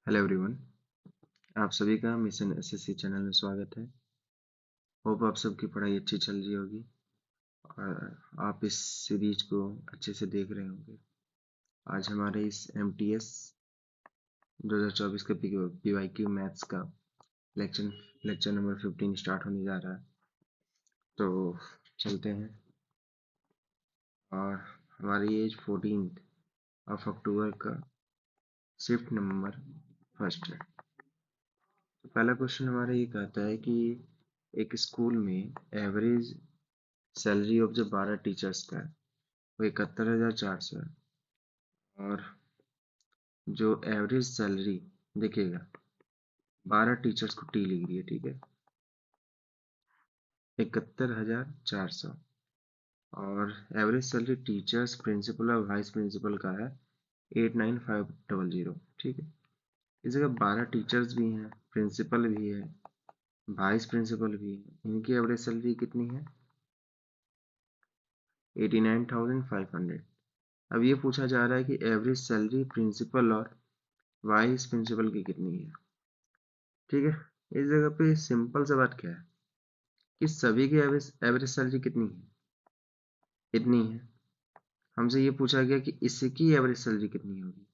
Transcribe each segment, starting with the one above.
Hello everyone, आप सभी का मिशन एसएससी चैनल में स्वागत है। होप आप सबकी पढ़ाई अच्छी चल रही होगी और आप इस सीरीज को अच्छे से देख रहे होंगे। आज हमारे इस एमटीएस 2024 का पीवाईक्यू मैथ्स का लेक्चर लेक्चर नंबर 15 स्टार्ट होने जा रहा है। तो चलते हैं। और हमारी एज 14 ऑफ अक्टूबर का शिफ्ट नंबर फर्स्ट है। तो पहला क्वेश्चन हमारा ये कहता है कि एक स्कूल में एवरेज सैलरी ऑफ जो 12 टीचर्स का है वो 71,400 है। और जो एवरेज सैलरी देखिएगा, 12 टीचर्स को टी लिख रही है, ठीक है, 71,400। और एवरेज सैलरी टीचर्स, प्रिंसिपल और वाइस प्रिंसिपल का है 89,500, ठीक है। इस जगह 12 टीचर्स भी हैं, प्रिंसिपल भी है, वाइस प्रिंसिपल भी है। इनकी एवरेज सैलरी कितनी है? 89,500। अब ये पूछा जा रहा है कि एवरेज सैलरी प्रिंसिपल और वाइस प्रिंसिपल की कितनी है, ठीक है। इस जगह पे सिंपल सा बात क्या है कि सभी की एवरेज एवरेज सैलरी कितनी है? इतनी है। हमसे ये पूछा गया कि इसकी एवरेज सैलरी कितनी होगी।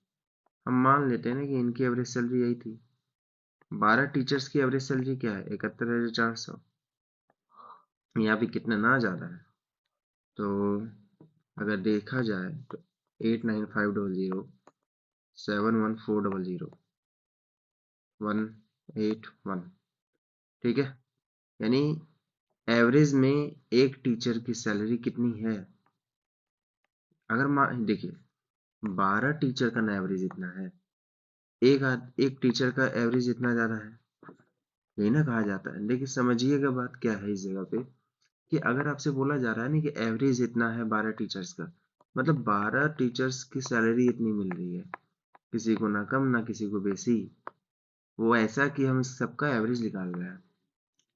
हम मान लेते हैं ना कि इनकी एवरेज सैलरी यही थी। 12 टीचर्स की एवरेज सैलरी क्या है? 71,400। यहाँ पे कितना ना ज्यादा है। तो अगर देखा जाए तो 89,500, 71400, 181, ठीक है। यानी एवरेज में एक टीचर की सैलरी कितनी है? अगर मान देखिए, 12 टीचर का एवरेज इतना है, एक टीचर का एवरेज इतना ज्यादा है, यही ना कहा जाता है। लेकिन समझिएगा बात क्या है इस जगह पे कि अगर आपसे बोला जा रहा है ना कि एवरेज इतना है 12 टीचर्स का, मतलब 12 टीचर्स की सैलरी इतनी मिल रही है, किसी को ना कम ना किसी को बेसी। वो ऐसा कि हम इस सबका एवरेज निकाल रहे हैं,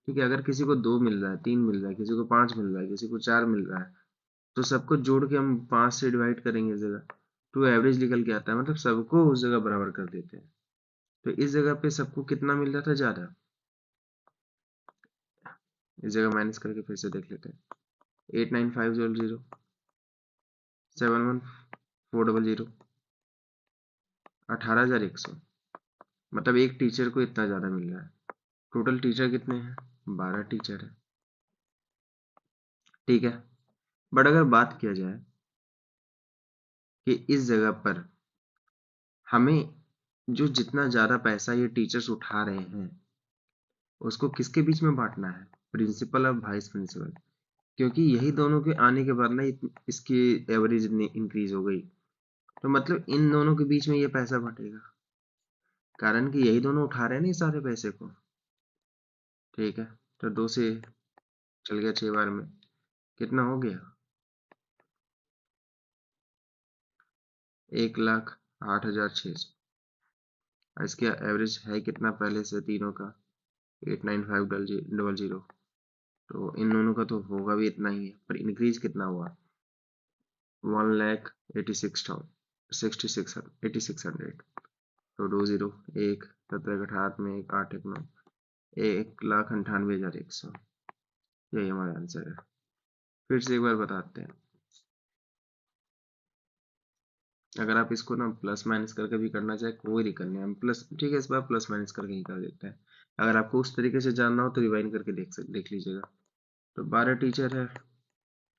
ठीक है। अगर किसी को 2 मिल रहा है, 3 मिल रहा है, किसी को 5 मिल रहा है, किसी को 4 मिल रहा है, तो सबको जोड़ के हम 5 से डिवाइड करेंगे इस जगह, तो एवरेज निकल के आता है। मतलब सबको उस जगह बराबर कर देते हैं। तो इस जगह पे सबको कितना मिल रहा था? ज्यादा। इस जगह माइनस करके फिर से देख लेते हैं। 89,500, 71400, 18,100। मतलब एक टीचर को इतना ज्यादा मिल रहा है। टोटल टीचर कितने हैं? 12 टीचर है, ठीक है। बट अगर बात किया जाए कि इस जगह पर हमें जो जितना ज्यादा पैसा ये टीचर्स उठा रहे हैं उसको किसके बीच में बांटना है? प्रिंसिपल और वाइस प्रिंसिपल। क्योंकि यही दोनों के आने के बाद ना इसकी एवरेज इतनी इंक्रीज हो गई, तो मतलब इन दोनों के बीच में ये पैसा बटेगा, कारण कि यही दोनों उठा रहे हैं ना इस सारे पैसे को, ठीक है। तो 2 से चल गया 6 बार में, कितना हो गया? 1,08,600। इसके एवरेज है कितना पहले से तीनों का? 89,500। तो इन दोनों का तो होगा भी इतना ही है, पर इंक्रीज कितना हुआ? 1,86,000, 86,600। तो 20, एक 17 का 8 में, एक 8 एक 9, 1,98,100। यही हमारा आंसर है। फिर से एक बार बताते हैं। अगर आप इसको ना प्लस माइनस करके भी करना चाहे कोई दिक्कत नहीं, हम प्लस, ठीक है, इस बार प्लस माइनस करके ही कर देते हैं। अगर आपको उस तरीके से जानना हो तो रिवाइंड करके देख लीजिएगा। तो 12 टीचर है,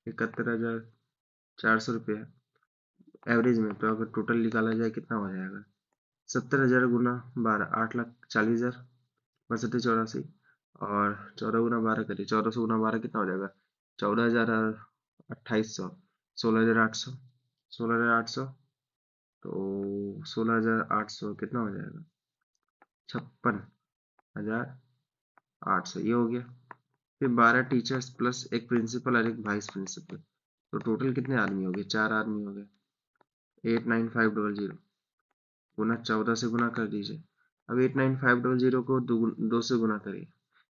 71,400 रुपये एवरेज में। तो अगर टोटल निकाला जाए कितना हो जाएगा? 70,000 गुना 12, 8,40,000, 62,84। और 14 गुना 12 करिए, 1400 गुना 12 कितना हो जाएगा? 14,2800, 16,800, 16,800। तो 16,800 कितना हो जाएगा? 56,800, ये हो गया। फिर 12 टीचर्स प्लस एक प्रिंसिपल और एक वाइस प्रिंसिपल, तो टोटल कितने आदमी हो गए? 4 आदमी हो गए। 89,500 गुना 14 से गुना कर दीजिए। अब 89,500 को 2 से गुना करिए,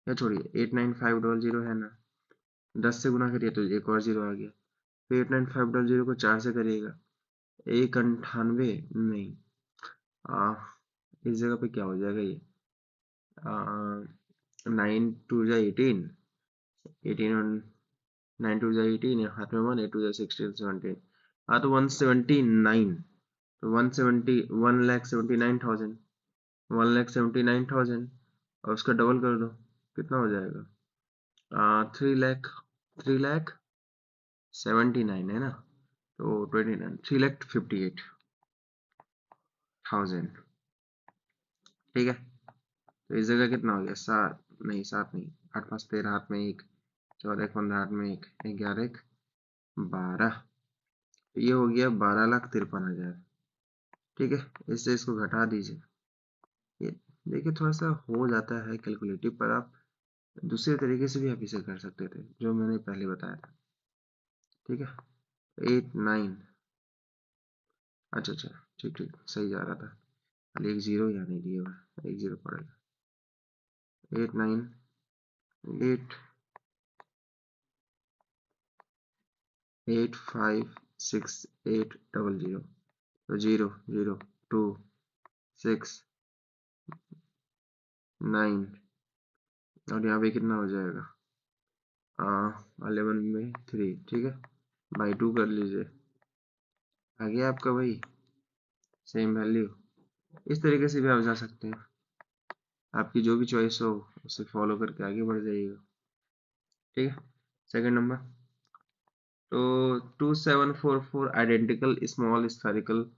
या छोड़िए, 89,500 है ना, 10 से गुना करिए तो एक और जीरो आ गया। फिर 89,500 को 4 से करिएगा, 198 नहीं, इस जगह पे क्या हो जाएगा ये 9 2 18, 18 और 9 2 18, हाथ में 1 8 2 16 17, हाँ तो 179, तो 1,79,000 और उसका डबल कर दो, कितना हो जाएगा 3 लाख, 3,79,000 है ना, तो 29 3,58,000। ठीक है, तो इस जगह कितना हो गया 7, नहीं 7 नहीं, 8 5 13, हाथ में 1, 14 15, हाथ में 1, 11 1 12, ये हो गया 12,53,000। ठीक है, इससे इसको घटा दीजिए। ये देखिए थोड़ा सा हो जाता है कैलकुलेटिव, पर आप दूसरे तरीके से भी आप इसे कर सकते थे जो मैंने पहले बताया था। ठीक है 8 9, अच्छा अच्छा, ठीक ठीक सही जा रहा था, खाली एक जीरो यहाँ नहीं दिया हुआ, एक जीरो पड़ेगा 8 9 8 8 5 6 8 0 0, तो 0 0 2 6 9, और यहाँ पे कितना हो जाएगा 11 में 3, ठीक है बाई 2 कर लीजिए, आ गया आपका वही सेम वैल्यू। इस तरीके से भी आप जा सकते हैं, आपकी जो भी चॉइस हो उसे फॉलो करके आगे बढ़ जाइएगा। ठीक है, सेकंड नंबर, तो 2744 आइडेंटिकल स्मॉल स्फेरिकल,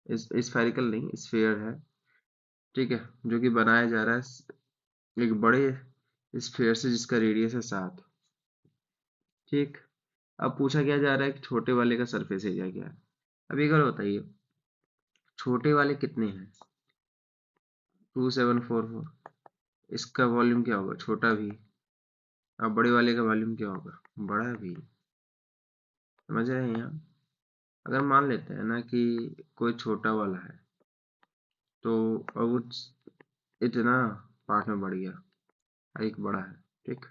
स्फेरिकल नहीं स्फीयर है, ठीक है, जो कि बनाया जा रहा है एक बड़े स्फीयर से जिसका रेडियस है 7। ठीक, अब पूछा क्या जा रहा है कि छोटे वाले का सरफेस एरिया क्या है। अब एक बार बताइए, छोटे वाले कितने हैं 2744, इसका वॉल्यूम क्या होगा छोटा भी, अब बड़े वाले का वॉल्यूम क्या होगा बड़ा भी। समझ रहे हैं यहाँ, अगर मान लेते हैं ना कि कोई छोटा वाला है, तो अब वो इतना पार्ट में बढ़ गया, एक बड़ा है, ठीक,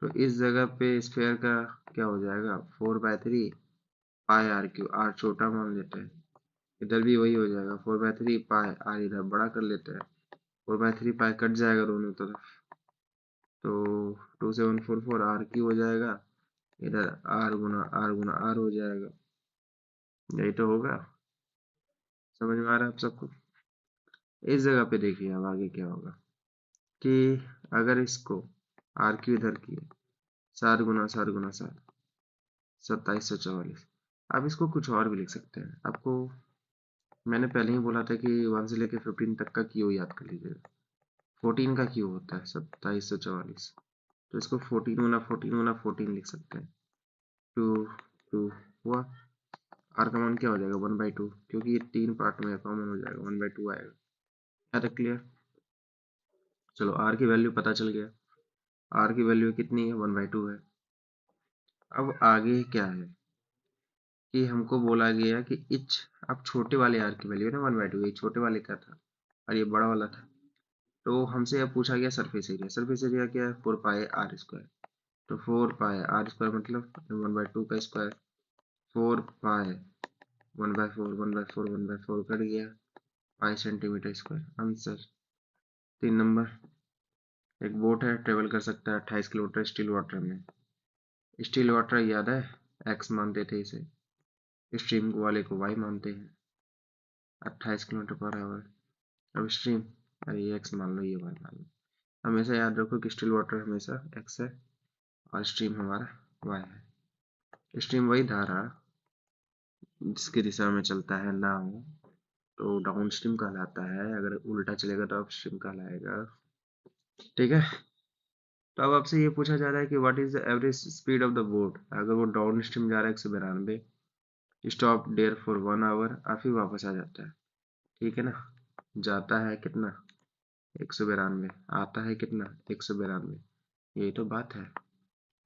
तो इस जगह पे स्फेयर का क्या हो जाएगा 4/3 पाई आर क्यू, आर छोटा मान लेते हैं, इधर भी वही हो जाएगा 4/3 पाई आर, इधर बड़ा कर लेते हैं, 4/3 पाई कट जाएगा दोनों तरफ, तो 2744 आर क्यू हो जाएगा, इधर आर गुना आर हो जाएगा, यही तो होगा। समझ में आ रहा है आप सबको। इस जगह पे देखिए अब आगे क्या होगा कि अगर इसको आर क्यू इधर किए 7 गुना 7 2744, आप इसको कुछ और भी लिख सकते हैं। आपको मैंने पहले ही बोला था कि 1 से लेकर 15 तक का क्यू याद कर लीजिएगा, 14 का क्यू होता है 2744, तो इसको 14 गुना 14 गुना 14 लिख सकते हैं, 2 2 हुआ, आर का मान क्या हो जाएगा 1/2, क्योंकि ये 3 पार्ट में कॉमन हो जाएगा 1/2 आएगा। यहाँ तक क्लियर, चलो आर की वैल्यू पता चल गया, आर की वैल्यू कितनी है 1/2 है। अब आगे क्या है कि हमको बोला गया कि इच, अब छोटे वाले आर की वैल्यू है ना 1/2, ये छोटे वाले का था और ये बड़ा वाला था, तो हमसे अब पूछा गया सरफेस एरिया, सरफेस एरिया क्या है 4 पाई आर स्क्वायर, तो 4 पाई आर स्क्वायर मतलब 1/2 का स्क्वायर, 4 पाई 1/4 1/4 1/4 कट गया, पाई सेंटीमीटर स्क्वायर आंसर। 3 नंबर, एक बोट है ट्रेवल कर सकता है 28 किलोमीटर स्टिल वाटर में, स्टिल वाटर याद है एक्स मानते थे इसे, स्ट्रीम वाले को वाई मानते हैं, 28 किलोमीटर पर आवर, अब स्ट्रीम, अरे ये एक्स मान लो ये वाई मान लो, हमेशा याद रखो कि स्टिल वाटर हमेशा एक्स है और स्ट्रीम हमारा वाई है। स्ट्रीम वही धारा जिसकी दिशा में चलता है नाव, तो डाउन स्ट्रीम कहलाता है, अगर उल्टा चलेगा तो अप स्ट्रीम कहलाएगा। ठीक है, तो अब आपसे ये पूछा जा रहा है कि what is the average speed of the boat, अगर वो डाउन स्ट्रीम जा रहा है 192, स्टॉप देयर फॉर 1 आवर, और फिर वापस आ जाता है, ठीक है ना, जाता है कितना 192, आता है कितना 192, यही तो बात है।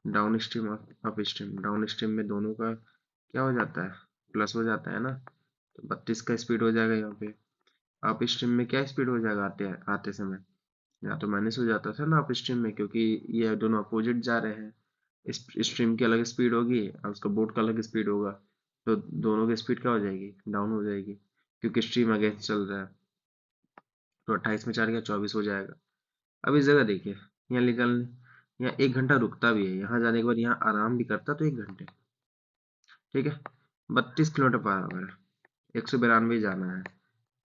डाउन स्ट्रीम और अप स्ट्रीम, डाउन स्ट्रीम में दोनों का क्या हो जाता है प्लस हो जाता है ना, तो 32 का स्पीड हो जाएगा यहाँ पे। अप स्ट्रीम में क्या स्पीड हो जाएगा आते आते समय, या तो माइनस हो जाता था ना अप स्ट्रीम में, क्योंकि ये दोनों अपोजिट जा रहे हैं, इस स्ट्रीम की अलग स्पीड होगी और उसका बोट का अलग स्पीड होगा, तो दोनों की स्पीड क्या हो जाएगी डाउन हो जाएगी, क्योंकि स्ट्रीम अगेंस्ट चल रहा है। तो 28 में 4 गया 24 हो जाएगा। अब इस जगह देखिए, यहाँ निकल, यहाँ 1 घंटा रुकता भी है, यहाँ जाने के बाद यहाँ आराम भी करता तो 1 घंटे। ठीक है, 32 किलोमीटर पर आवर है, 192 जाना है,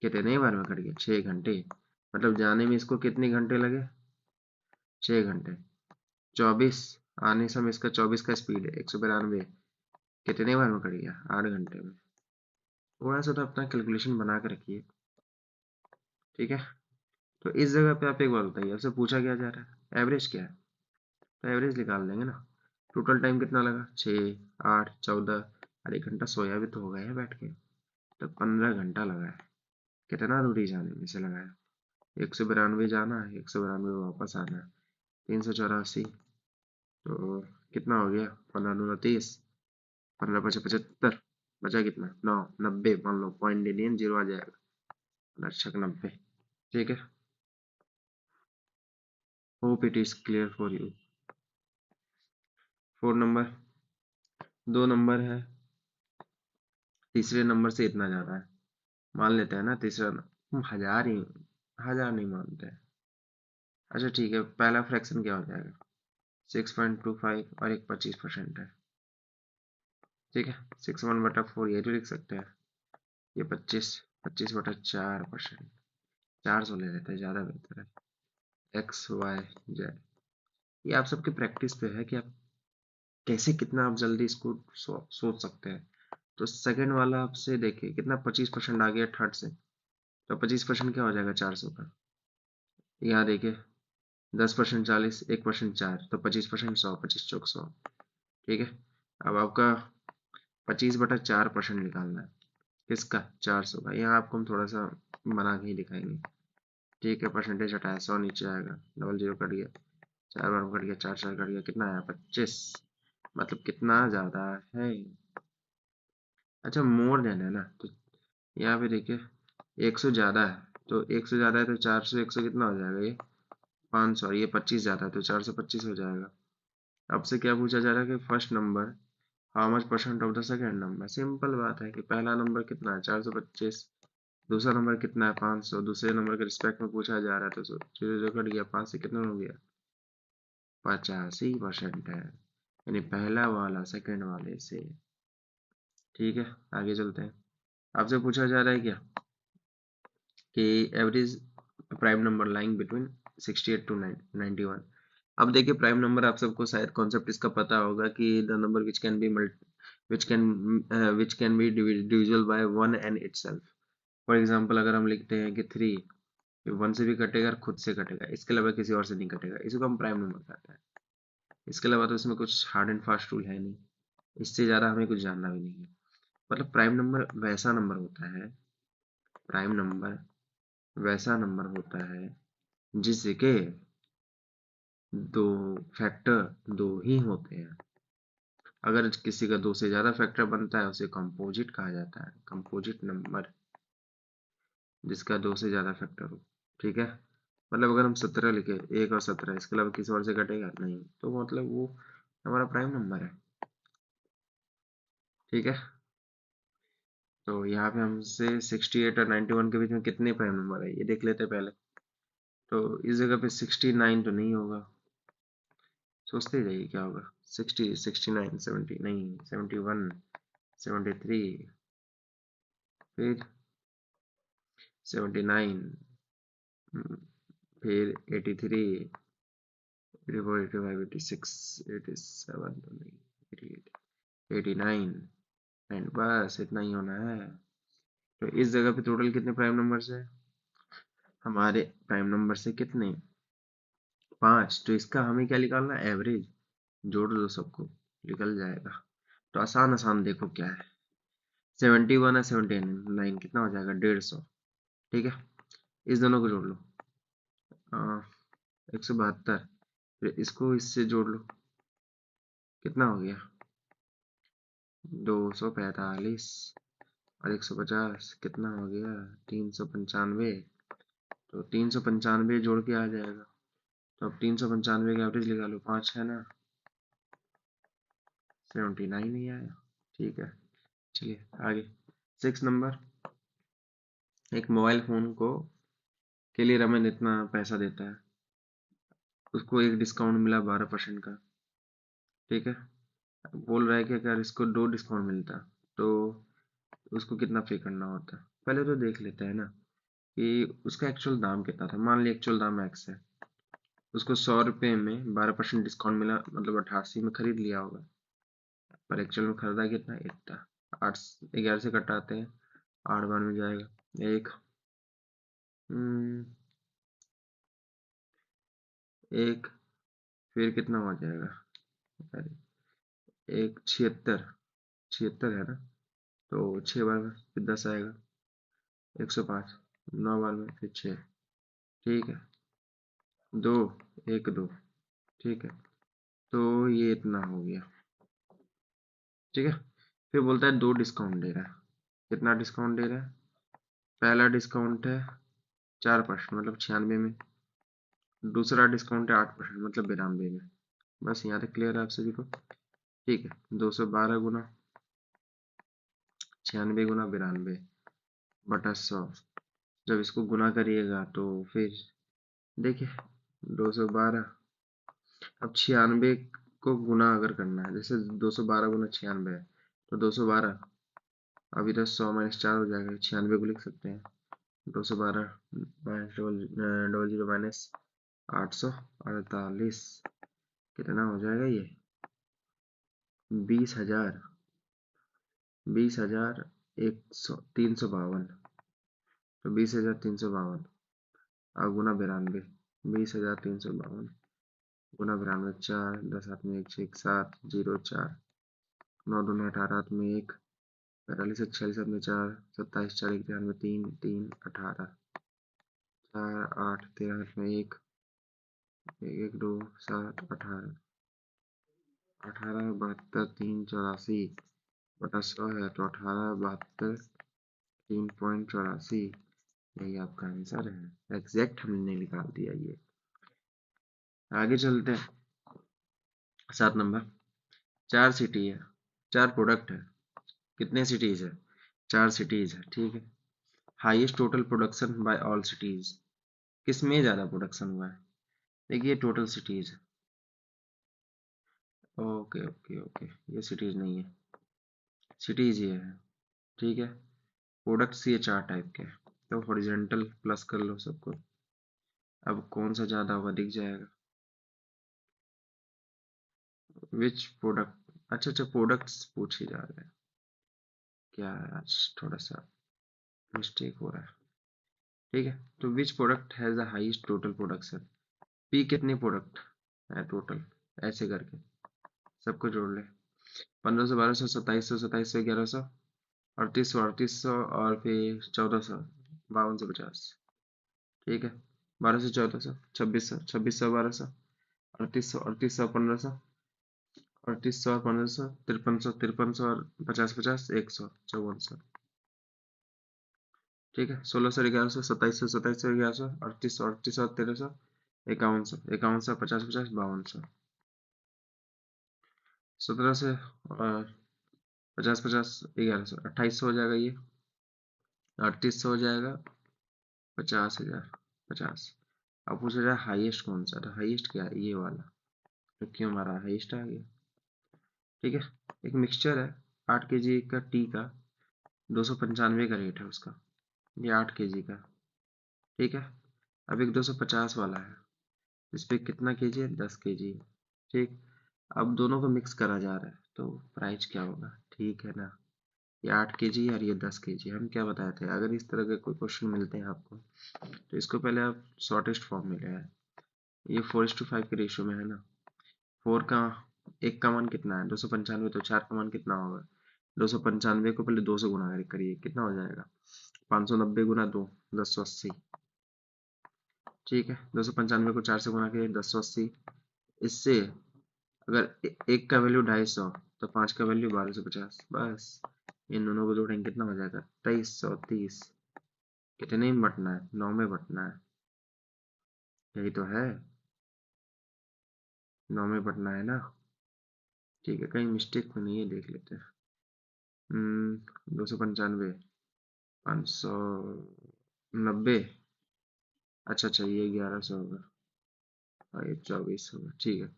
कितने बार में कट गया 6 घंटे। मतलब जाने में इसको कितने घंटे लगे, 6 घंटे। 24 आने समय इसका 24 का स्पीड है, 192 कितने बार में कट गया 8 घंटे में। थोड़ा सा तो अपना कैलकुलेशन बना के रखिए। ठीक है, तो इस जगह पे आप एक बार बताइए, आपसे पूछा क्या जा रहा है, एवरेज क्या है, तो एवरेज निकाल देंगे ना। टोटल टाइम कितना लगा, 6 8 14, और 1 घंटा सोया भी तो हो गया है बैठ के, तो 15 घंटा लगा है। कितना दूरी जाने में से लगा है, 192 जाना है, 192 वापस आना है, 384। तो कितना हो गया, 15 दूना 30, 15 5 75, बचा कितना 9 90, मान लो पॉइंट दे दिए, जीरो आ जाएगा, 90। ठीक है, hope it is clear for you. 4 number, 2 number है, तीसरे नंबर से इतना ज्यादा है, मान लेते हैं ना तीसरा हजार ही, हजार नहीं मानते हैं। अच्छा ठीक है, पहला फ्रैक्शन क्या हो जाएगा, 6.25 और एक 25% है। ठीक है, 6 1/4 ये तो लिख सकते हैं, ये 25 25/4%, 400 ले लेते हैं, ज़्यादा बेहतर है। XYZ, ये आप सबके प्रैक्टिस पे है कि आप कैसे कितना आप जल्दी इसको सोच सकते हैं। तो सेकंड वाला आपसे देखिए कितना 25% आ गया थर्ड से, तो 25% क्या हो जाएगा 400 का। यहाँ देखिए 10% 40, 1% 4, तो 25% 100, 25 चौक 100। ठीक है, अब आपका 25/4% निकालना है, किसका 400 का। यहाँ आपको हम थोड़ा सा बना के ही दिखाएंगे। ठीक है, परसेंटेज हटाया 100 नीचे आएगा, डबल जीरो कट गया, 4 बार कट गया, 4 4 कट गया, कितना आया 25, मतलब कितना ज़्यादा है। अच्छा मोर देन है ना, तो यहाँ पे देखिए 100 ज़्यादा है, तो 100 ज़्यादा है तो 400 100 कितना हो जाएगा, ये 500, ये 25 ज़्यादा है तो 425 हो जाएगा। अब से क्या पूछा जा रहा है कि first number how much percent of the second number. Simple बात है कि पहला नंबर कितना है 425, दूसरा नंबर कितना है 500, दूसरे नंबर के रिस्पेक्ट में पूछा जा रहा है, तो जो जो कट गया 5 से कितना हो गया 85% है, यानी पहला वाला सेकंड वाले से। ठीक है, आगे चलते हैं। आपसे पूछा जा रहा है क्या कि average prime number lying between 68 to 91। अब देखिए प्राइम नंबर आप सबको शायद कॉन्सेप्ट इसका पता होगा कि the number which can be which can be divisible by one and itself. For example अगर हम लिखते हैं कि 3, 1 से भी कटेगा और खुद से कटेगा, इसके अलावा किसी और से नहीं कटेगा, इसी को हम प्राइम नंबर कहते हैं। इसके अलावा तो इसमें कुछ हार्ड एंड फास्ट रूल है नहीं, इससे ज़्यादा हमें कुछ जानना भी नहीं है। मतलब प्राइम नंबर वैसा नंबर होता है, प्राइम नंबर वैसा नंबर होता है जिसके दो फैक्टर दो ही होते हैं। अगर किसी का 2 से ज़्यादा फैक्टर बनता है उसे कंपोजिट कहा जाता है, कंपोजिट नंबर, जिसका 2 से ज़्यादा फैक्टर हो। ठीक है, मतलब अगर हम 17 लिखे, 1 और 17, इसके अलावा किसी और से कटेगा नहीं, तो मतलब वो हमारा प्राइम नंबर है। ठीक है, तो यहाँ पे हमसे 68 और 91 के बीच में कितने प्राइम नंबर है ये देख लेते हैं पहले। तो इस जगह पे 69 तो नहीं होगा, सोचते जाइए क्या होगा, 60 69 70 नहीं, 71 73, फिर 79, फिर 83, 84 85 86 87 तो नहीं, 88 89, एंड बस इतना ही होना है। तो इस जगह पे टोटल कितने प्राइम नंबर्स है हमारे, प्राइम नंबर से कितने 5, तो इसका हमें क्या निकालना है एवरेज, जोड़ दो सबको निकल जाएगा। तो आसान आसान देखो क्या है, 71 है 79 कितना हो जाएगा 150। ठीक है, इस दोनों को जोड़ लो, 172, फिर इसको इससे जोड़ लो, कितना हो गया 245, और 150 कितना हो गया 395। तो 395 जोड़ के आ जाएगा, तो अब 395 का एवरेज निकालो, 5 है ना, 79 नहीं आया। ठीक है, चलिए आगे। 6 नंबर, एक मोबाइल फोन को के लिए रमन इतना पैसा देता है, उसको एक डिस्काउंट मिला 12% का, ठीक है। बोल रहा है कि अगर इसको 2 डिस्काउंट मिलता तो उसको कितना पे करना होता। पहले तो देख लेते हैं ना कि उसका एक्चुअल दाम कितना था। मान लिया एक्चुअल दाम एक्स है, उसको 100 रुपये में 12% डिस्काउंट मिला, मतलब 88 में खरीद लिया होगा, पर एक्चुअल में खरीदा कितना, इतना। 8 11 से कटाते हैं, 8 बार में जाएगा एक, एक, फिर कितना हो जाएगा, अरे एक 76, 76 है ना, तो 6 बार में फिर 10 आएगा, 105, 9 बार में फिर 6, ठीक है, 2, 1 2, ठीक है। तो ये इतना हो गया, ठीक है। फिर बोलता है 2 डिस्काउंट दे रहा है। कितना डिस्काउंट दे रहा है? पहला डिस्काउंट है 4% मतलब 96 में, दूसरा डिस्काउंट है 8% मतलब 92 में। बस यहाँ तक क्लियर है आप सभी को? ठीक है, 212 गुना 96 गुना 92 बटा 100, जब इसको गुना करिएगा तो फिर देखिए 212, अब 96 को गुना अगर करना है, जैसे 212 गुना 96 है तो 212, अब इधर 100 माइनस 4 हो जाएगा, 96 को लिख सकते हैं 212 माइनस डबल जीरो माइनस 848, कितना हो जाएगा ये? 20,000, 20,100 352, तो 20,352 और गुना 92, 20,352 गुना 92, 4 10 हाथ में 1 6 7 0 4, 9 दूनी 18 हाथ में 1, 45 46 हाथ में 4, 27 4 1 हाथ में 3 3 18, 4 8 13 हाथ में 1 1 2 7 18, 18 72 3 84 बटा 100 है, तो 18 72 3.84, यही आपका आंसर है। एग्जैक्ट हमने निकाल दिया ये। आगे चलते हैं। 7 नंबर, 4 सिटी है, 4 प्रोडक्ट है, कितने सिटीज है? 4 सिटीज है, ठीक है। Highest total production by all cities, किसमें ज्यादा प्रोडक्शन हुआ है? देखिए total cities, okay okay okay, ये सिटीज नहीं है, सिटीज ये है, ठीक है। प्रोडक्ट्स ये 4 टाइप के हैं, तो हॉरिजॉन्टल प्लस कर लो सबको। अब कौन सा ज्यादा होगा दिख जाएगा। विच प्रोडक्ट, अच्छा अच्छा प्रोडक्ट्स पूछे जा रहे हैं क्या, आज थोड़ा सा मिस्टेक हो रहा है, ठीक है। तो which product has the highest total production, P कितने प्रोडक्ट है टोटल, ऐसे करके सबको जोड़ ले। 1500 1200 2700 2700 1100 3800 3800 और फिर 1400 5250, ठीक है। 1200 1400 2600 2600 1200 3800 3800 1500 3800 और 1500 5300 5300 और 50 50 100 5400, ठीक है। 1600 1100 2700 2700 1100 3800 3800 1300 5100 5100 50 50 5200, 17 से और 50 50 1100 2800 हो जाएगा ये, 3800 हो जाएगा, 50,000 50। अब पूछ रहा है हाईएस्ट कौन सा, तो हाईएस्ट क्या है, ये वाला, तो क्यों हमारा हाईएस्ट आ गया, ठीक है। एक मिक्सचर है 8 kg का टी का, 295 का रेट है उसका, ये 8 kg का, ठीक है। अब एक 250 वाला है, इस पे कितना केजी है, 10 kg, ठीक। अब दोनों को मिक्स करा जा रहा है, तो प्राइस क्या होगा, ठीक है ना। ये 8 kg और ये 10 kg, हम क्या बताए थे, अगर इस तरह के कोई क्वेश्चन मिलते हैं आपको, तो इसको पहले आप शॉर्टेस्ट फॉर्म में ले आए। ये 4:5 के रेशियो में है ना, 4 का 1 का मान कितना है, 295, तो 4 का मान कितना होगा, 295 को पहले 2 से गुना करिए, कितना हो जाएगा, 590 गुना 2 1080, ठीक है। 295 को 4 से गुना करिए 1080, इससे अगर एक का वैल्यू 250, तो 5 का वैल्यू 1250, बस इन दोनों को जोड़ेंगे कितना हो जाएगा, 2330। कितने में बटना है, 9 में बटना है, यही तो है, 9 में बटना है ना, ठीक है। कहीं मिस्टेक तो नहीं है, देख लेते हैं। 295, 590, अच्छा अच्छा, ये 1100 होगा और ये 24 होगा, ठीक है।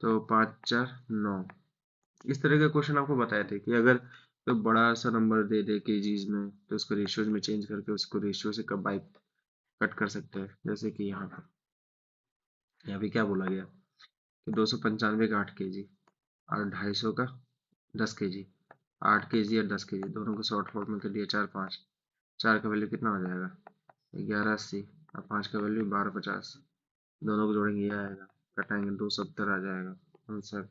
तो 5 4 9, इस तरह के क्वेश्चन आपको बताए थे कि अगर तो बड़ा सा नंबर दे दे केजीज में तो उसको रेशियोज में चेंज करके उसको रेशियो से कब बाई कट कर सकते हैं। जैसे कि यहाँ पे क्या बोला गया कि 295 का 8 केजी और 250 का 10 केजी, 8 केजी और 10 केजी दोनों को शॉर्ट फॉर्म में कर दिया 4 5, 4 का वैल्यू कितना हो जाएगा 1180 और 5 का वैल्यू 1250, दोनों को जोड़ेंगे ये आएगा, कटाएंगे 270 आ जाएगा आंसर।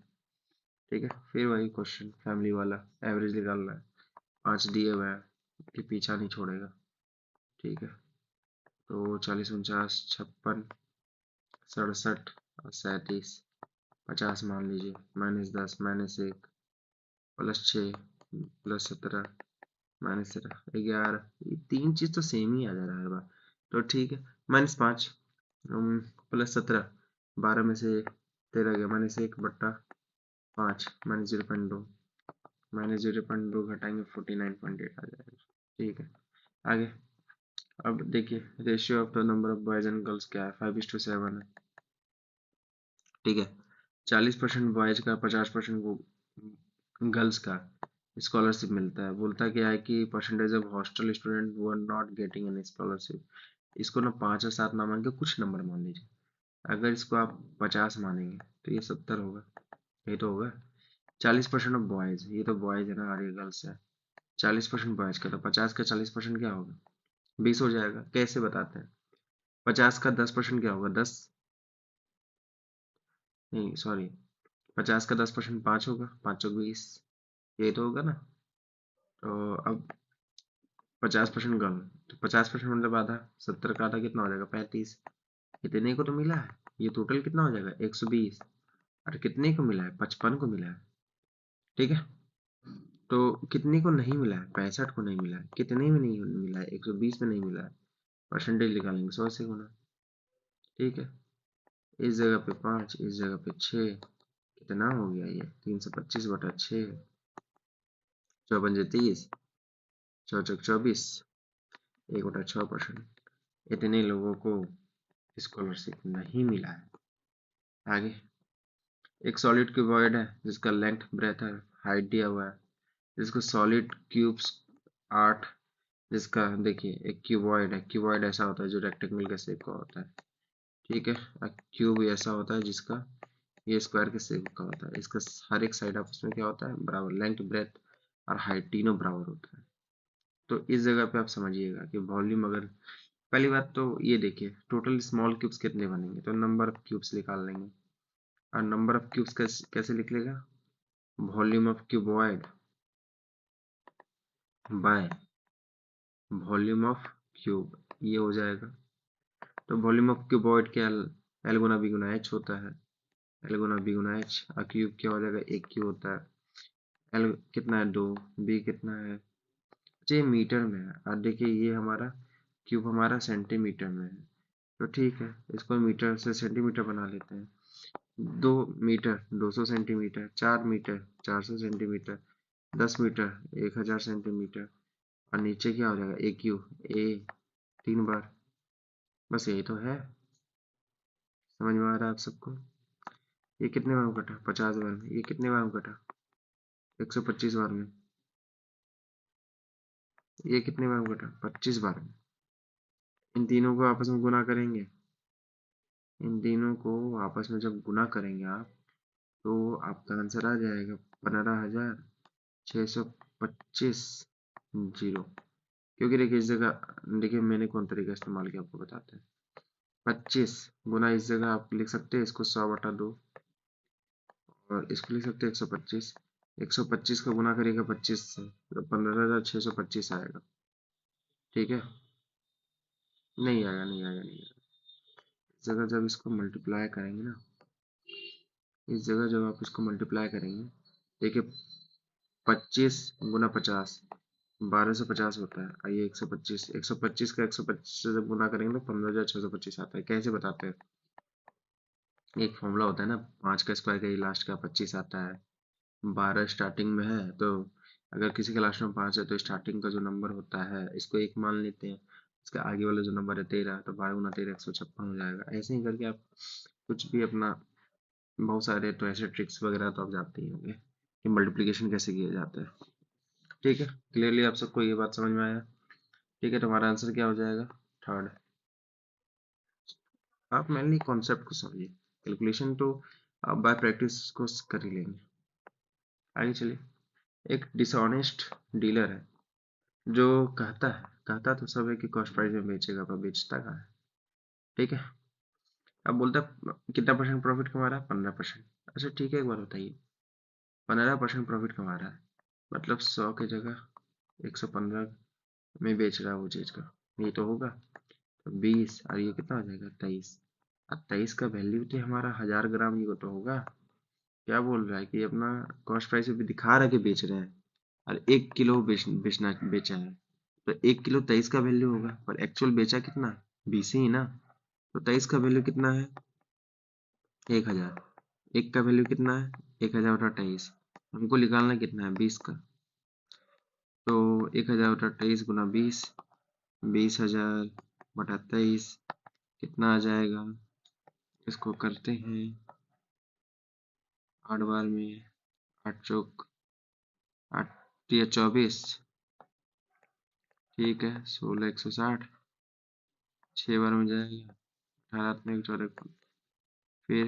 ठीक है, फिर वही क्वेश्चन फैमिली वाला, एवरेज निकालना है, 5 दिए हुए हैं, ये पीछा नहीं छोड़ेगा। ठीक है, तो 40 49 56 67 और 37 50 मान लीजिए, -10 -1 +6 +17 -13 11, ये तीन चीज तो सेम ही आ जा रहा है बार। तो ठीक है, -5 +17, 12 में से 13 गया, -1/5 -0.2, -0.2 घटाएंगे 49.8 आ जाएगा। ठीक है, आगे। अब देखिए ratio of the number of boys and girls क्या है, 5:7 है। ठीक है, 40% बॉयज का 50% गर्ल्स का स्कॉलरशिप मिलता है। बोलता क्या है कि परसेंटेज ऑफ हॉस्टल स्टूडेंट वो are not getting an scholarship. इसको ना 5 और 7 ना मान के कुछ नंबर मान लीजिए। अगर इसको आप 50 मानेंगे तो ये 70 होगा, ये तो होगा। 40% ऑफ बॉयज, ये तो बॉयज है ना और ये गर्ल्स है। 40% बॉयज का, तो 50 का 40% क्या होगा, 20 हो जाएगा। कैसे बताते हैं, 50 का 10% क्या होगा, 10, नहीं सॉरी, 50 का 10% 5 होगा, 5 चौक 20, ये तो होगा ना। तो अब 50% गर्ल, तो 50% मतलब आधा, 70 का आधा कितना हो जाएगा, 35। इतने को तो मिला है, ये टोटल कितना हो जाएगा 120। और कितने को मिला है, 55 को मिला है। ठीक है, तो कितने को नहीं मिला है, 65 को नहीं मिला है, कितने में नहीं मिला है, 120 में नहीं मिला है। परसेंटेज निकालेंगे 100 से गुना। ठीक है, इस जगह पे 5, इस जगह पे 6, कितना हो गया ये 325/6, 4 5 30, 4 4 24, 1/6%। इतने लोगों को स्कॉलरशिप नहीं मिला है। आगे, एक सॉलिड क्यूबॉइड है जिसका लेंथ ब्रेथ है हाइट दिया हुआ है, जिसको सॉलिड क्यूब्स 8, जिसका देखिए एक क्यूबॉइड है, क्यूबॉइड ऐसा होता है जो रेक्टेंगल के शेप का होता है। ठीक है, क्यूब ऐसा होता है जिसका ये स्क्वायर के शेप का होता है। इसका हर एक साइड आपस में क्या होता है, बराबर, लेंथ ब्रेथ और हाइट तीनों बराबर होता है। तो इस जगह पे आप समझिएगा कि वॉल्यूम, अगर पहली बात तो ये देखिए टोटल स्मॉल क्यूब्स कितने बनेंगे, तो नंबर ऑफ क्यूब्स निकाल लेंगे। और नंबर ऑफ क्यूब्स कैसे लिख लेगा, volume of cuboid by volume of cube, ये हो जाएगा। तो वॉल्यूम ऑफ क्यूबॉइड क्या, एल गुना बी गुना एच होता है, एल गुना बी गुना एच। और क्यूब क्या हो जाएगा, एक क्यूब होता है। एल कितना है 2, बी कितना है, अच्छा ये मीटर में है। और देखिए ये हमारा क्यूब हमारा सेंटीमीटर में है। तो ठीक है, इसको मीटर से सेंटीमीटर बना लेते हैं। 2 metre 200 centimetre, 4 metre 400 centimetre, 10 metre 1000 centimetre. और नीचे क्या हो जाएगा, ए क्यू, ए 3 बार। बस यही तो है, समझ में आ रहा है आप सबको। ये कितने बार में कटा, 50 बार में। ये कितने बार में कटा, 125 बार में। ये कितने बार में कटा, 25 बार में। इन तीनों को आपस में गुना करेंगे, इन तीनों को आपस में जब गुना करेंगे आप, तो आपका आंसर आ जाएगा 15,625 जीरो। क्योंकि देखिए इस जगह, देखिए मैंने कौन तरीका इस्तेमाल किया आपको बताते हैं। 25 गुना, इस जगह आप लिख सकते हैं इसको 100/2, और इसको लिख सकते हैं 125। 125 का गुना करेगा 25 से तो 15,625 आएगा। ठीक है, नहीं आएगा, नहीं आएगा, नहीं आएगा। इस जगह जब इसको मल्टीप्लाई करेंगे ना, इस जगह जब आप इसको मल्टीप्लाई करेंगे, देखिए 25 गुना 50, 1250 होता है। आइए 125, 125 का 125 से जब गुना करेंगे तो 15,625 आता है। कैसे बताते हैं, एक फॉर्मूला होता है ना, 5 का स्क्वायर का ये लास्ट का 25 आता है। 12 स्टार्टिंग में है, तो अगर किसी के लास्ट में 5 है तो स्टार्टिंग का जो नंबर होता है इसको 1 मान लेते हैं। इसका आगे वाला जो नंबर है 13, तो 12 × 13 156 हो जाएगा। ऐसे ही करके आप कुछ भी अपना, बहुत सारे तो ऐसे ट्रिक्स वगैरह तो आप जानते ही होंगे कि मल्टीप्लिकेशन कैसे किया जाता है। ठीक है, क्लियरली आप सबको ये बात समझ में आया? ठीक है, तो हमारा आंसर क्या हो जाएगा? थर्ड। आप मेनली कॉन्सेप्ट को समझिए, कैलकुलेशन तो आप बाय प्रैक्टिस को कर ही लेंगे। आगे चलिए। एक डिसऑनेस्ट डीलर है जो कहता तो सब है कि कॉस्ट प्राइस में बेचेगा, पर बेचता कहाँ है? ठीक है, अब बोलता है कितना परसेंट प्रॉफिट कमा रहा है? 15%। अच्छा ठीक है, एक बार बताइए, 15% प्रॉफिट कमा रहा है, मतलब 100 की जगह 115 में बेच रहा है वो चीज का, ये तो होगा। तो 20 और ये कितना हो जाएगा? 23। अब 23 का वैल्यू तो हमारा 1000 ग्राम ये तो होगा। क्या बोल रहा है कि अपना कॉस्ट प्राइस भी दिखा रहा है कि बेच रहे हैं, और 1 किलो बेचा है, तो 1 किलो 23 का वैल्यू होगा, पर एक्चुअल बेचा कितना? 20 ही ना। तो 23 का वैल्यू कितना है? 1000। एक का वैल्यू कितना है? 1000 बटा 23। हमको निकालना कितना है? 20 का। तो 1000 बटा 23 गुना 20, 20,000 बटा 23 कितना आ जाएगा? इसको करते हैं 8 बार में, 8 चौक 8 या 24, ठीक है, 16 160, 6 बार में जाएगा, 18 में 14, फिर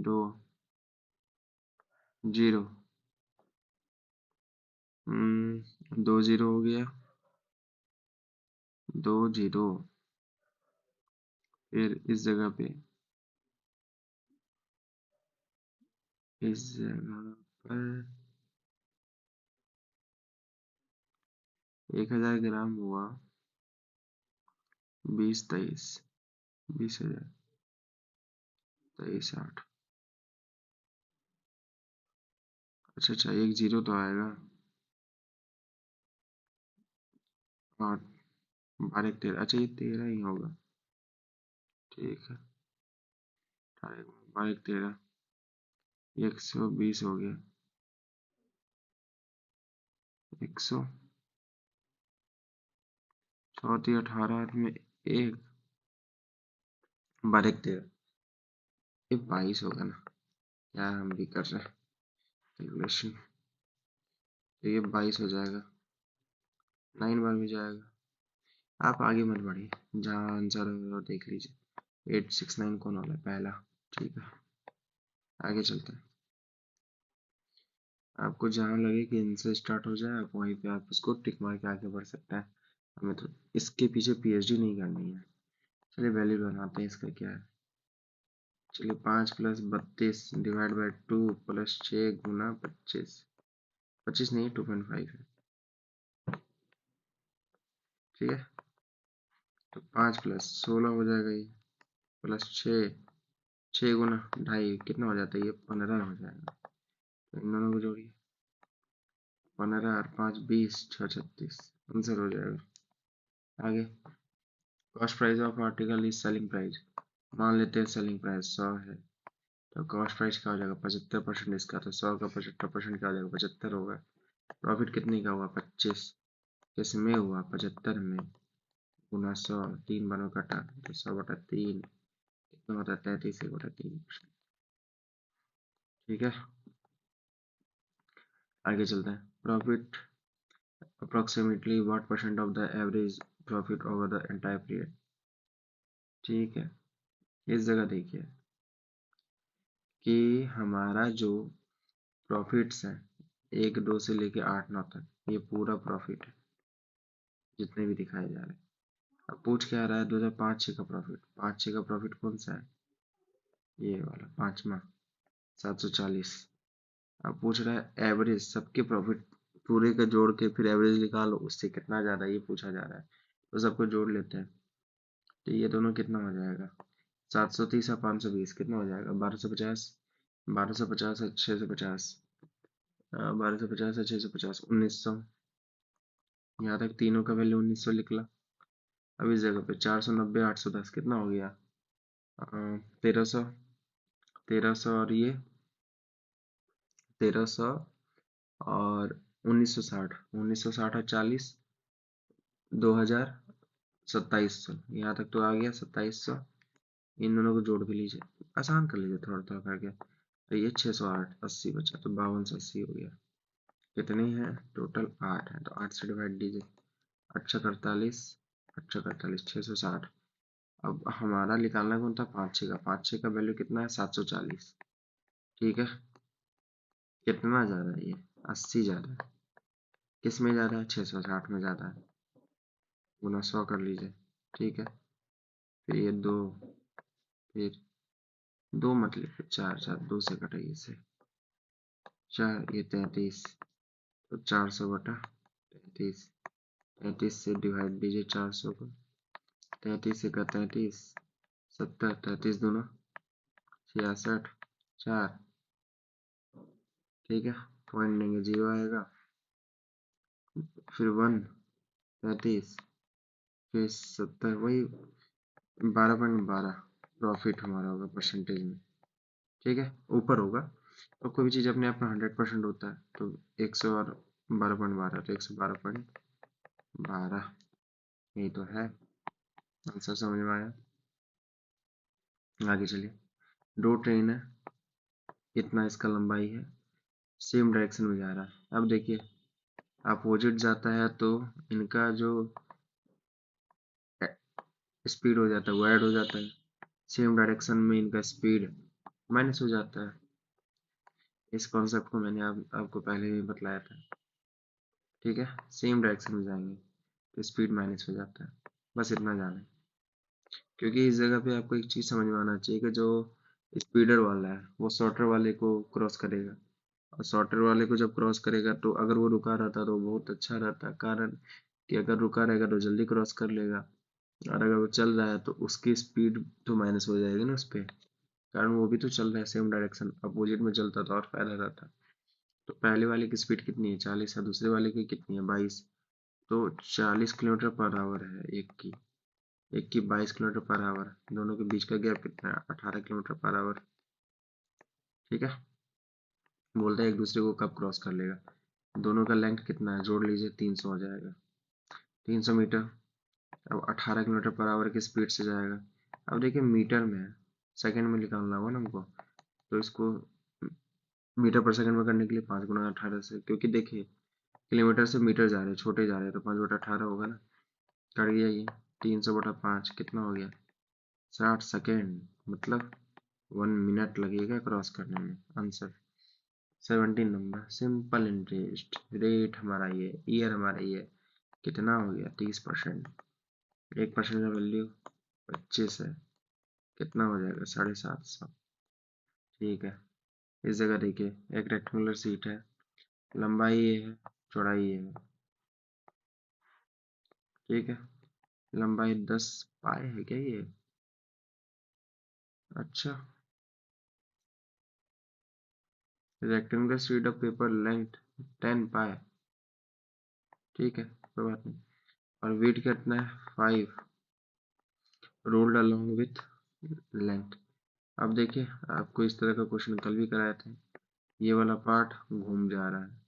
2 0, 2 0 हो गया, 2 0, फिर इस जगह पे, इस जगह पर 1000 ग्राम हुआ 20 23, 20,000 23 8। अच्छा, एक जीरो तो आएगा, और 12 13, अच्छा ये 13 ही होगा, ठीक है, 12 13, 120 हो गया, 100 चौथी 18 में एक, 12 13, ये 22 होगा ना? क्या हम भी कर रहे हैं कैलकुलेशन, तो ये 22 हो जाएगा, 9 बार में जाएगा। आप आगे मत बढ़िए, जहाँ आंसर है वो देख लीजिए। 869 कौन वाला है? पहला। ठीक है, आगे चलते हैं। आपको जहाँ लगे कि इनसे स्टार्ट हो जाए, आप वहीं पे आप उसको टिक मार के आगे बढ़ सकते हैं। हमें तो इसके पीछे पीएचडी नहीं करनी है। चलिए वैल्यू बनाते हैं, इसका क्या है। चलिए 5 + 32 डिवाइड बाई 2 + 6 गुना 25, 25 नहीं 2.5 है, ठीक है। तो 5 + 16 हो जाएगा ये, प्लस 6, 6 गुना 2.5 कितना हो जाता है? ये 15 हो जाएगा। तो इन दोनों को जोड़िए, 15 और 5 20, 6 36, आंसर हो जाएगा। आगे, cost price of article is selling price. मान लेते हैं सेलिंग प्राइस 100 है, तो कॉस्ट प्राइस क्या हो जाएगा? 75% इसका, तो 100 का 75% क्या हो जाएगा? 75 होगा। प्रॉफिट कितने का हुआ? 25। किस में हुआ? 75 में, गुना 100, 3 बार में कटा, तो 100/3 कितना होता है? 33/3%। ठीक है, आगे चलते हैं। Profit approximately what percent of the average profit over the entire period। ठीक है, इस जगह देखिए कि हमारा जो प्रॉफिट्स है 1 2 से लेके 8 9 तक, ये पूरा प्रॉफिट है जितने भी दिखाए जा रहे हैं। अब पूछ क्या रहा है? 2005 6 का प्रॉफिट। 5 6 का प्रॉफिट कौन सा है? ये वाला पांचवा, 740। अब पूछ रहा है एवरेज सबके प्रॉफिट पूरे का जोड़ के फिर एवरेज निकालो, उससे कितना ज्यादा, ये पूछा जा रहा है। तो सबको जोड़ लेते हैं, तो ये दोनों कितना हो जाएगा? 730 और 520 कितना हो जाएगा? 1250, 1250 और 650, 1250 और 650, 1900। यहाँ तक तीनों का वैल्यू 1900 निकला। अब इस जगह पे 490 810 कितना हो गया? 1300, 1300 और ये 1300 और 1960, 1960 और 40, 2000, 2700, यहाँ तक तो आ गया 2700। इन दोनों को जोड़ के लीजिए, आसान कर लीजिए थोड़ा थोड़ा करके। तो ये 608, 80 बचा तो 52 से 80 हो गया। कितने हैं टोटल? 8 है, तो 8 से डिवाइड दीजिए। 8 छक 48, 8 छक 48, 660। अब हमारा निकालना कौन था? 5 6 का। 5 6 का वैल्यू कितना है? 740। ठीक है, कितना जा रहा है ये? 80 जा रहा है। किस में जा रहा है? 660 में जा रहा है। गुना 100 कर लीजिए। ठीक है, फिर ये 2, फिर 2 मत लिखिए, 4 4 2 से कटाइए इसे। 4 ये 33, तो 400 बटा 33। 33 से डिवाइड दीजिए 400 को। 33 का 33, 70, 33 दूना 66, 4। ठीक है, पॉइंट देंगे, 0 आएगा। फिर 1, 33, फिर 70, वही 12.12 प्रॉफिट हमारा होगा परसेंटेज में। ठीक है, ऊपर होगा। तो कोई भी चीज़ अपने आप में 100% होता है, तो 100 और 12.12, तो 112.12, यही तो है आंसर। समझ में आया? आगे चलिए। दो ट्रेन है, इतना इसका लंबाई है, सेम डायरेक्शन में जा रहा है। अब देखिए, अपोजिट जाता है तो इनका जो स्पीड हो जाता है वो ऐड हो जाता है, सेम डायरेक्शन में इनका स्पीड माइनस हो जाता है। इस कॉन्सेप्ट को मैंने आपको पहले भी बतलाया था। ठीक है, सेम डायरेक्शन में जाएंगे तो स्पीड माइनस हो जाता है, बस इतना जाना है। क्योंकि इस जगह पे आपको एक चीज़ समझ में आना चाहिए कि जो स्पीडर वाला है वो शॉर्टर वाले को क्रॉस करेगा, और शॉर्टर वाले को जब क्रॉस करेगा तो अगर वो रुका रहता तो बहुत अच्छा रहता, कारण कि अगर रुका रहेगा तो जल्दी क्रॉस कर लेगा, और अगर वो चल रहा है तो उसकी स्पीड तो माइनस हो जाएगी ना उस पर, कारण वो भी तो चल रहा है सेम डायरेक्शन। अपोजिट में चलता तो और फायदा रहता। तो पहले वाले की स्पीड कितनी है? 40 है, दूसरे वाले की कितनी है? 22। तो 40 किलोमीटर पर आवर है एक की 22 किलोमीटर पर आवर, दोनों के बीच का गैप कितना है? 18 किलोमीटर पर आवर। ठीक है, बोलते हैं एक दूसरे को कब क्रॉस कर लेगा। दोनों का लेंथ कितना है? जोड़ लीजिए, 300 हो जाएगा, 300 मीटर। अब 18 किलोमीटर पर आवर की स्पीड से जाएगा। अब देखिए मीटर में है, सेकंड में निकालना होगा ना हमको, तो इसको मीटर पर सेकंड में करने के लिए 5 गुना 18 से, क्योंकि देखिए किलोमीटर से मीटर जा रहे हैं, छोटे जा रहे हैं, तो 5 बटा 18 होगा ना। कट गया ये, 300 बटा 5 कितना हो गया? 60 सेकेंड, मतलब 1 मिनट लगेगा क्रॉस करने में। Answer 17 number. Simple interest rate हमारा ये, ईयर हमारा ये कितना हो गया? 30%। 1% का वैल्यू 25 है, कितना हो जाएगा? 750। ठीक है, इस जगह देखिए एक रेक्टेंगुलर सीट है, लंबाई ये है, चौड़ाई ये है। ठीक है, लंबाई 10 पाए है क्या ये? अच्छा, rectangular sheet of paper length 10 पाए। ठीक है, कोई बात नहीं। और वेट कितना है? 5 रोल्ड अलोंग विथ लेंथ। अब देखिए, आपको इस तरह का क्वेश्चन कल भी कराए थे। ये वाला पार्ट घूम जा रहा है,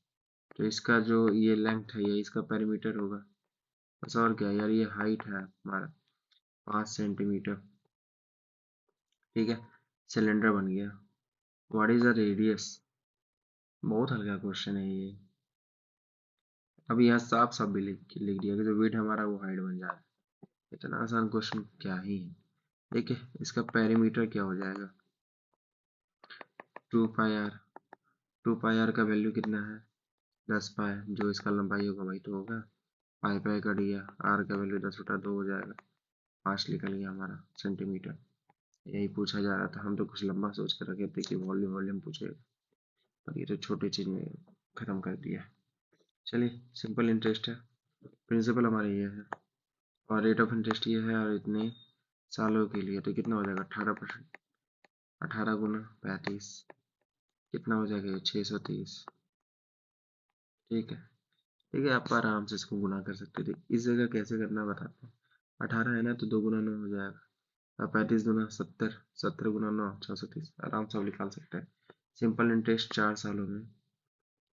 तो इसका जो ये लेंथ है ये इसका पेरीमीटर होगा। बस और क्या यार, ये हाइट है हमारा 5 सेंटीमीटर। ठीक है, सिलेंडर बन गया। What is the radius? बहुत हल्का क्वेश्चन है ये। अब यहाँ साफ साफ भी लिख दिया कि जो वेट हमारा वो हाइट बन जा रहा है। इतना आसान क्वेश्चन क्या ही है। देखिए इसका पेरीमीटर क्या हो जाएगा? 2 पाई आर। 2 पाई आर का वैल्यू कितना है? 10 पाई, जो इसका लंबाई होगा वही तो होगा। पाई पाई कट गया, आर का वैल्यू 10/2 हो जाएगा। 5 निकल गया हमारा सेंटीमीटर। यही पूछा जा रहा था, हम तो कुछ लंबा सोच कर रखे थे कि वॉल्यूम वॉल्यूम पूछेगा, पर ये तो छोटी चीज में खत्म कर दिया। चलिए, सिंपल इंटरेस्ट है, प्रिंसिपल हमारा ये है, और रेट ऑफ इंटरेस्ट ये है, और इतने सालों के लिए, तो कितना हो जाएगा? 18%। 18 गुना 35 कितना हो जाएगा? 630। ठीक है, ठीक है, आप आराम से इसको गुना कर सकते थे। इस जगह कैसे करना बताता हूँ। 18 है ना, तो 2 गुना 9 हो जाएगा, और 35 गुना 70, 70 गुना 9 630, आराम से आप निकाल सकते हैं। सिंपल इंटरेस्ट 4 सालों में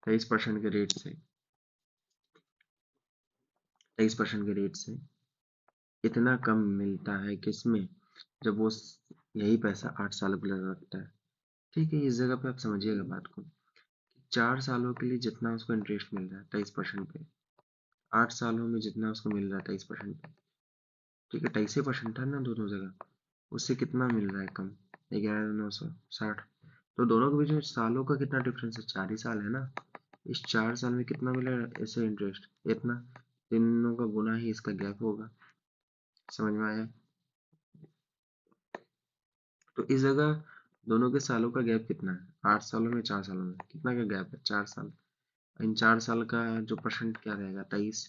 23% के रेट से, 23% के रेट से इतना कम मिलता है किसमें, जब वो यही पैसा 8 सालों के लिए रखता है। ठीक है, इस जगह पे आप समझिएगा बात को। 4 सालों के लिए जितना उसको इंटरेस्ट मिल रहा है 23% पे, 8 सालों में जितना उसको मिल रहा है 23% पे, ठीक है 23% था ना दोनों जगह, उससे कितना मिल रहा है कम, 11,960। तो दोनों के बीच में सालों का कितना डिफरेंस है, 4 ही साल है ना। इस 4 साल में कितना मिला ऐसे इंटरेस्ट, इतना, तीनों का गुना ही इसका गैप होगा। समझ में आया। तो इस जगह दोनों के सालों का गैप कितना है, 8 सालों में 4 सालों में कितना का गैप है, 4 साल। इन 4 साल का जो परसेंट क्या रहेगा, 23,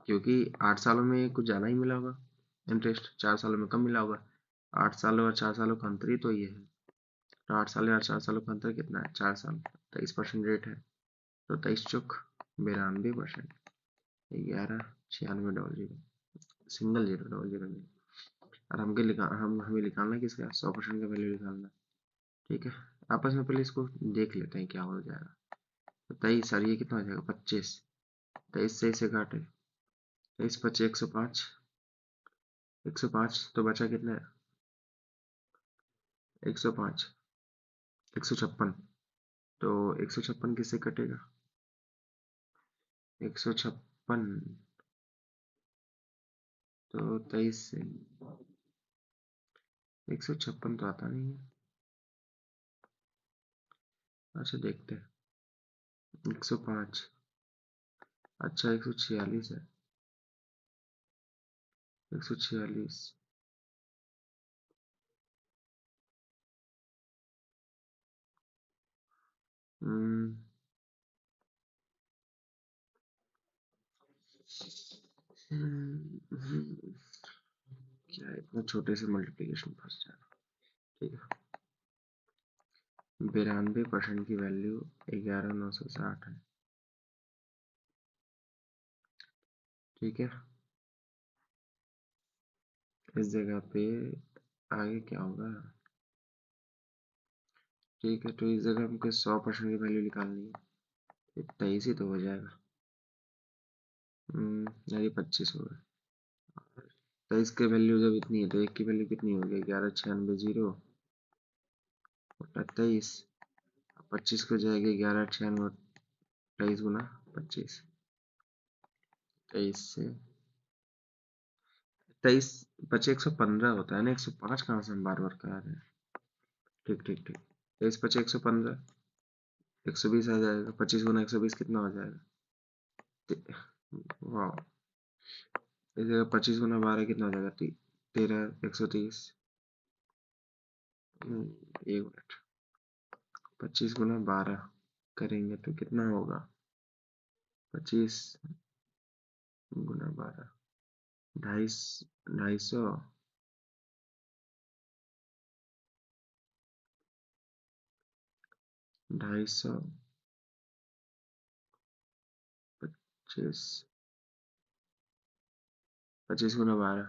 क्योंकि 8 सालों में कुछ ज्यादा ही मिला होगा इंटरेस्ट, 4 सालों में कम मिला होगा। 8 सालों और 4 सालों का अंतर ही तो ये है। तो 8 साल और 4 सालों का अंतर कितना है, 4 साल, 23% रेट है। तो 23 चौक 92%, 1196 double zero, single zero, double zero नहीं। और हमें निकालना किसका, 100% का वैल्यू निकालना। ठीक है, आपस में पहले इसको देख लेते हैं क्या हो जाएगा। तो 23 और ये कितना हो जाएगा, 25, 23 से इसे काटे, 23 25 105, 105 तो बचा कितना है, 105, 156। तो 156 किससे कटेगा, 156, तो 23 से, 156 तो आता नहीं है। अच्छा देखते हैं, 105, अच्छा 146 है, 146, हम्म, क्या है, इतना छोटे से मल्टीप्लिकेशन फंस जा रहा। ठीक है, 92% की वैल्यू 11,960 है। ठीक है, इस जगह पे आगे क्या होगा। ठीक है, तो इस जगह हमको 100% की वैल्यू निकालनी है, 23 ही तो हो जाएगा। यानी 25 होगा। 23 की वैल्यू जब इतनी है तो एक की वैल्यू कितनी होगी, 1196 बटा 23, 25 को जाएगी 1196, 23 गुना 25, 23 से 23 25 115 होता है ना, 105 कहाँ से हम बार बार करा रहे हैं। ठीक ठीक ठीक, 23 25 115, 120 आ जाएगा, 25 गुना 120 कितना हो जाएगा, वाह, इस जगह 25 गुना 12 कितना हो जाएगा, 13, 130, एक मिनट, 25 गुना 12 करेंगे तो कितना होगा, 25 गुना 12, 250, 250, 25, 25 गुना 12,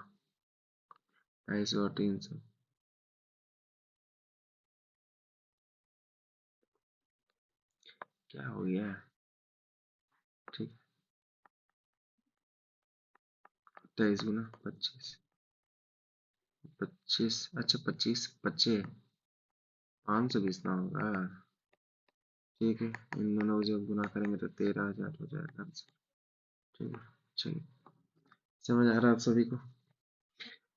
250 और 300, क्या हो गया। ठीक, 23 गुना 25, 25, अच्छा 25 25, 520 ना होगा। ठीक है, इन दोनों को जब गुना करेंगे तो 13,000 हो जाएगा आंसर। ठीक है, चलिए, समझ आ रहा है आप सभी को।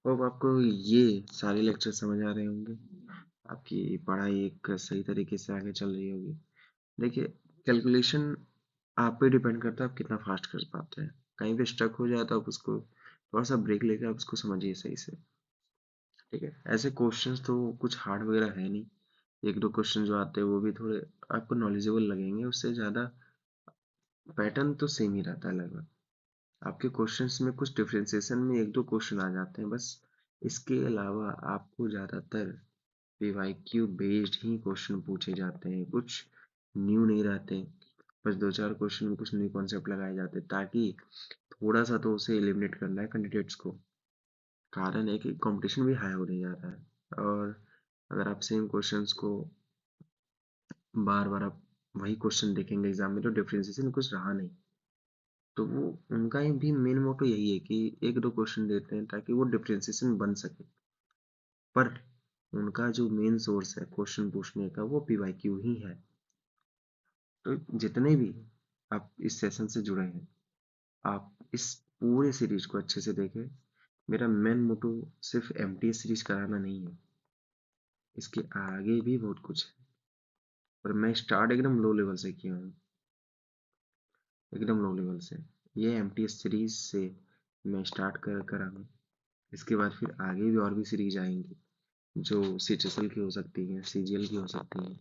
होप आपको ये सारे लेक्चर समझ आ रहे होंगे, आपकी पढ़ाई एक सही तरीके से आगे चल रही होगी। देखिए, कैलकुलेशन आप पे डिपेंड करता है आप कितना फास्ट कर पाते हैं। कहीं पे स्टक हो जाए तो आप उसको थोड़ा सा ब्रेक लेकर आप उसको समझिए सही से। ठीक है, ऐसे क्वेश्चंस तो कुछ हार्ड वगैरह है नहीं, एक दो क्वेश्चन जो आते हैं वो भी थोड़े आपको नॉलेजेबल लगेंगे, उससे ज़्यादा पैटर्न तो सेम ही रहता है लगभग। आपके क्वेश्चंस में कुछ डिफरेंशिएशन में एक दो क्वेश्चन आ जाते हैं बस, इसके अलावा आपको ज़्यादातर पीवाईक्यू बेस्ड ही क्वेश्चन पूछे जाते हैं, कुछ न्यू नहीं रहते। बस दो चार क्वेश्चन में कुछ न्यू कॉन्सेप्ट लगाए जाते हैं ताकि थोड़ा सा तो उसे एलिमिनेट करना है कैंडिडेट्स को। कारण है कि कंपटीशन भी हाई होने जा रहा है, और अगर आप सेम क्वेश्चंस को बार बार आप वही क्वेश्चन देखेंगे एग्जाम में तो डिफरेंशिएशन कुछ रहा नहीं। तो वो उनका भी मेन मोटो यही है कि एक दो क्वेश्चन देते हैं ताकि वो डिफरेंशिएशन बन सके, पर उनका जो मेन सोर्स है क्वेश्चन पूछने का वो पीवाईक्यू ही है। तो जितने भी आप इस सेशन से जुड़े हैं, आप इस पूरे सीरीज को अच्छे से देखें। मेरा मेन मोटो सिर्फ एमटीएस सीरीज कराना नहीं है, इसके आगे भी बहुत कुछ है, और मैं स्टार्ट एकदम लो लेवल से किया हूँ, एकदम लो लेवल से। ये एमटीएस सीरीज से मैं स्टार्ट कर करा हूँ। इसके बाद फिर आगे भी और भी सीरीज आएंगी जो सीटीएसएल की हो सकती हैं, सीजीएल की हो सकती हैं,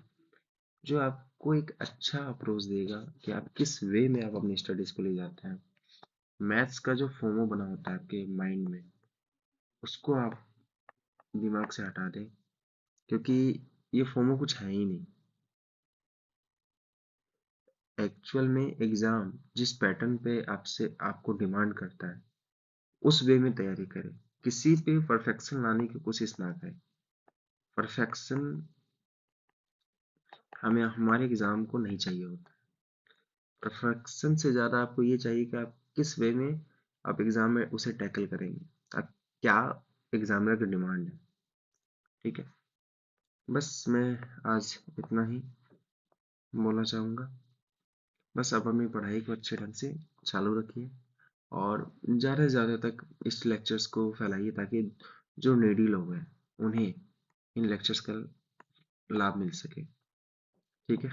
जो आपको एक अच्छा अप्रोच देगा कि आप किस वे में आप अपनी स्टडीज को ले जाते हैं। मैथ्स का जो फोमो बना होता है आपके माइंड में, उसको आप दिमाग से हटा दें, क्योंकि ये फोमो कुछ है ही नहीं। एक्चुअल में एग्जाम जिस पैटर्न पे आपसे आपको डिमांड करता है उस वे में तैयारी करें। किसी पे परफेक्शन लाने की कोशिश ना करें। परफेक्शन हमें हमारे एग्जाम को नहीं चाहिए होता। परफेक्शन से ज़्यादा आपको ये चाहिए कि आप किस वे में आप एग्जाम में उसे टैकल करेंगे, आप क्या एग्जामिनर की डिमांड है। ठीक है, बस मैं आज इतना ही बोलना चाहूँगा। बस आप अपनी पढ़ाई को अच्छे ढंग से चालू रखिए और ज़्यादा से ज़्यादा तक इस लेक्चर्स को फैलाइए ताकि जो नीडी लोग हैं उन्हें इन लेक्चर्स का लाभ मिल सके। ठीक है।